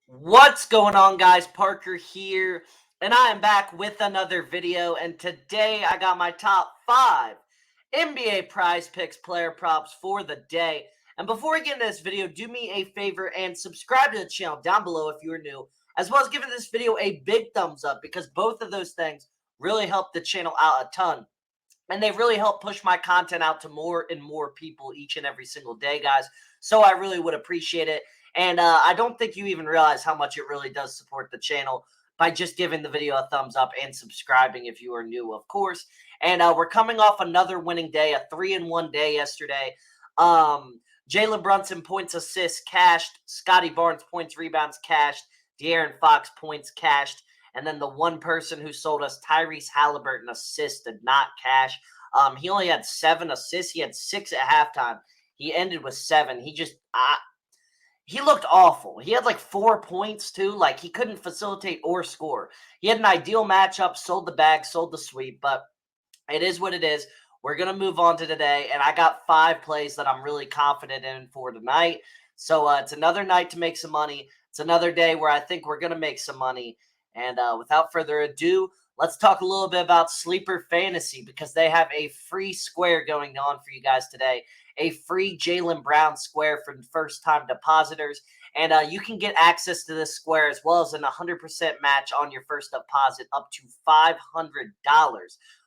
What's going on, guys? Parker here, and I am back with another video. And today I got my top 5 NBA Prize Picks player props for the day. And before we get into this video, do me a favor and subscribe to the channel down below if you are new, as well as giving this video a big thumbs up because both of those things really help the channel out a ton. And they really help push my content out to more and more people each and every single day, guys. So I really would appreciate it. And I don't think you even realize how much it really does support the channel by just giving the video a thumbs up and subscribing if you are new, of course. And we're coming off another winning day, a 3-1 day yesterday. Jalen Brunson points, assists cashed. Scotty Barnes points, rebounds cashed. De'Aaron Fox points cashed. And then the one person who sold us Tyrese Halliburton assists did not cash. He only had 7 assists. He had 6 at halftime. He ended with 7. He looked awful. He had like 4 points too. Like he couldn't facilitate or score. He had an ideal matchup, sold the bag, sold the sweep, but it is what it is. We're going to move on to today, and I got 5 plays that I'm really confident in for tonight. So it's another night to make some money. It's another day where I think we're going to make some money. And without further ado, let's talk a little bit about Sleeper Fantasy because they have a free square going on for you guys today. A free Jaylen Brown square for first-time depositors. And you can get access to this square as well as an 100% match on your first deposit up to $500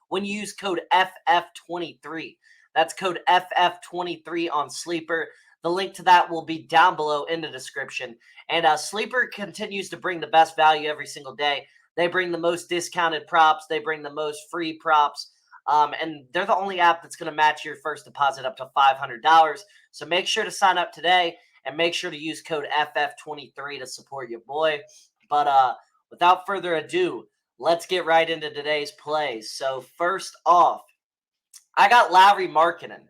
when you use code FF23. That's code FF23 on Sleeper. The link to that will be down below in the description. And Sleeper continues to bring the best value every single day. They bring the most discounted props. They bring the most free props. And they're the only app that's going to match your first deposit up to $500. So make sure to sign up today and make sure to use code FF23 to support your boy. But without further ado, let's get right into today's plays. So first off, I got Lauri Markkanen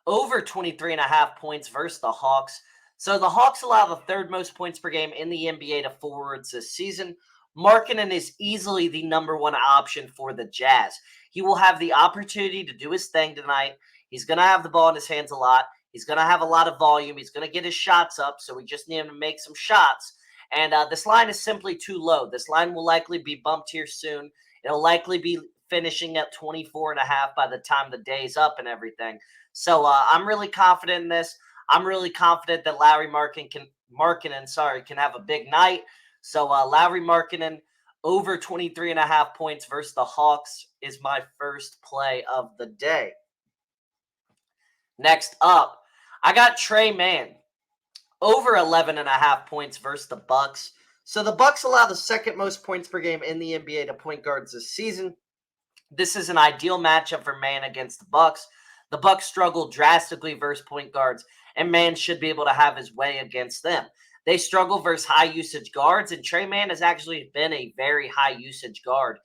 over 23.5 points versus the Hawks. So the Hawks allow the 3rd most points per game in the NBA to forwards this season. Markkanen is easily the number 1 option for the Jazz. He will have the opportunity to do his thing tonight. He's going to have the ball in his hands a lot. He's going to have a lot of volume. He's going to get his shots up, so we just need him to make some shots. And this line is simply too low. This line will likely be bumped here soon. It'll likely be finishing at 24.5 by the time the day's up and everything. So I'm really confident in this. I'm really confident that Lauri Markkanen can have a big night. So Lauri Markkanen over 23.5 points versus the Hawks is my first play of the day. Next up, I got Tre Mann over 11.5 points versus the Bucks. So the Bucks allow the 2nd most points per game in the NBA to point guards this season. This is an ideal matchup for Mann against the Bucks. The Bucks struggle drastically versus point guards, and Mann should be able to have his way against them. They struggle versus high-usage guards, and Tre Mann has actually been a very high-usage guard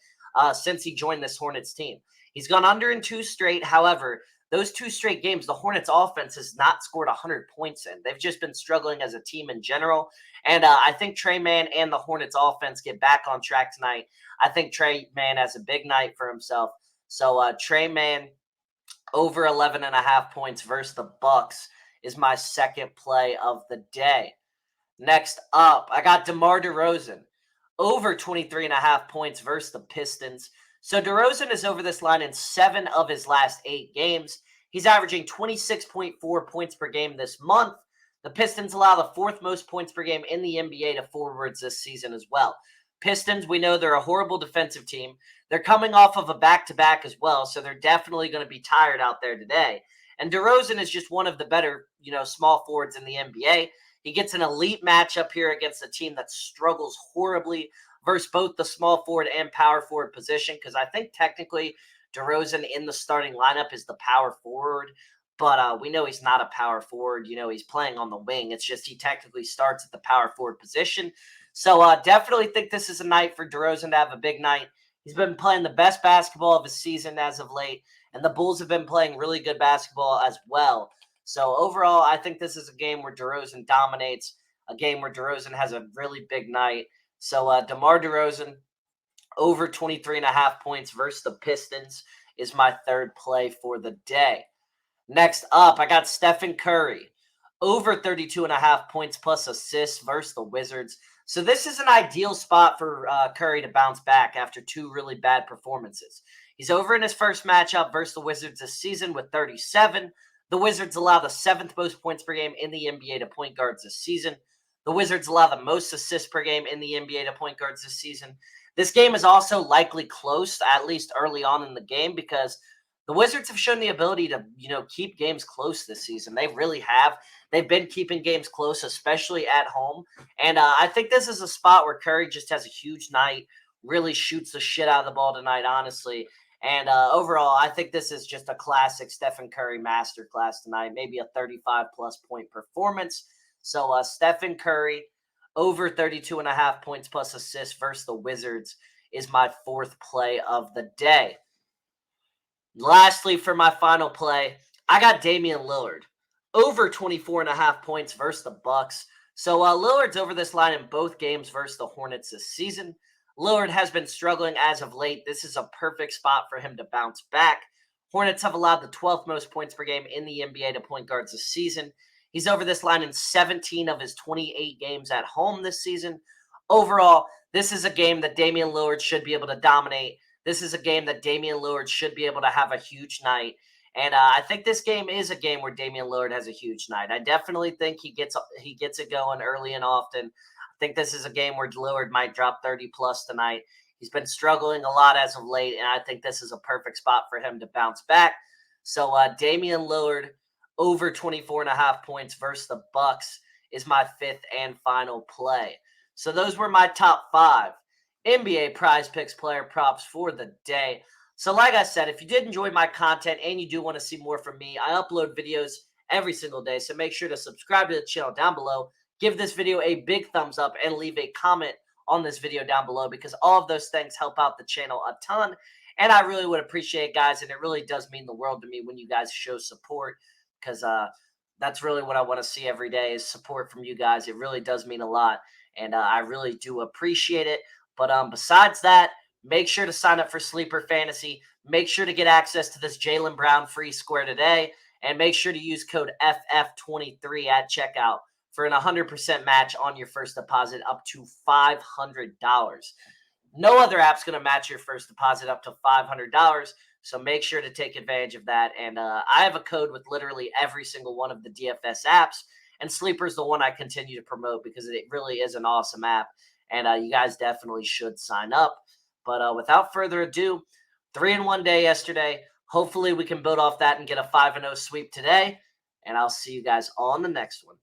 since he joined this Hornets team. He's gone under in 2 straight. However, those 2 straight games, the Hornets offense has not scored 100 points in. They've just been struggling as a team in general. And I think Tre Mann and the Hornets offense get back on track tonight. I think Tre Mann has a big night for himself. So Tre Mann over 11.5 points versus the Bucks is my second play of the day. Next up, I got DeMar DeRozan over 23.5 points versus the Pistons. So DeRozan is over this line in 7 of his last 8 games. He's averaging 26.4 points per game this month. The Pistons allow the 4th most points per game in the NBA to forwards this season as well. Pistons, we know they're a horrible defensive team. They're coming off of a back-to-back as well, so they're definitely going to be tired out there today. And DeRozan is just one of the better, small forwards in the NBA. He gets an elite matchup here against a team that struggles horribly versus both the small forward and power forward position, because I think technically DeRozan in the starting lineup is the power forward, but we know he's not a power forward. He's playing on the wing. It's just he technically starts at the power forward position. So definitely think this is a night for DeRozan to have a big night. He's been playing the best basketball of his season as of late, and the Bulls have been playing really good basketball as well. So overall, I think this is a game where DeRozan dominates, a game where DeRozan has a really big night. So DeMar DeRozan over 23.5 points versus the Pistons is my 3rd play for the day. Next up, I got Stephen Curry over 32.5 points plus assists versus the Wizards. So this is an ideal spot for Curry to bounce back after two really bad performances. He's over in his first matchup versus the Wizards this season with 37. The Wizards allow the seventh most points per game in the NBA to point guards this season. The Wizards allow the most assists per game in the NBA to point guards this season. This game is also likely close, at least early on in the game, because the Wizards have shown the ability to, keep games close this season. They really have. They've been keeping games close, especially at home. And I think this is a spot where Curry just has a huge night, really shoots the shit out of the ball tonight, honestly. And overall, I think this is just a classic Stephen Curry masterclass tonight, maybe a 35-plus point performance. So Stephen Curry over 32 and a half points plus assists versus the Wizards is my fourth play of the day. Lastly, for my final play, I got Damian Lillard over 24 and a half points versus the Bucks. So Lillard's over this line in both games versus the Hornets this season. Lillard has been struggling as of late. This is a perfect spot for him to bounce back. Hornets have allowed the 12th most points per game in the NBA to point guards this season. He's over this line in 17 of his 28 games at home this season. Overall, this is a game that Damian Lillard should be able to dominate. This is a game that Damian Lillard should be able to have a huge night. And I think this game is a game where Damian Lillard has a huge night. I definitely think he gets it going early and often. I think this is a game where Lillard might drop 30 plus tonight. He's been struggling a lot as of late, and I think this is a perfect spot for him to bounce back. So Damian Lillard over 24 and a half points versus the Bucks is my fifth and final play. So those were my top 5 NBA Prize Picks player props for the day. So like I said, if you did enjoy my content and you do want to see more from me, I upload videos every single day. So make sure to subscribe to the channel down below. Give this video a big thumbs up and leave a comment on this video down below, because all of those things help out the channel a ton. And I really would appreciate it, guys. And it really does mean the world to me when you guys show support, because that's really what I want to see every day is support from you guys. It really does mean a lot. And I really do appreciate it. But besides that, make sure to sign up for Sleeper Fantasy. Make sure to get access to this Jaylen Brown free square today. And make sure to use code FF23 at checkout for an 100% match on your first deposit up to $500. No other app's going to match your first deposit up to $500. So make sure to take advantage of that. And I have a code with literally every single one of the DFS apps. And Sleeper is the one I continue to promote because it really is an awesome app. And you guys definitely should sign up. But without further ado, 3-1 day yesterday. Hopefully we can build off that and get a 5-0 sweep today. And I'll see you guys on the next one.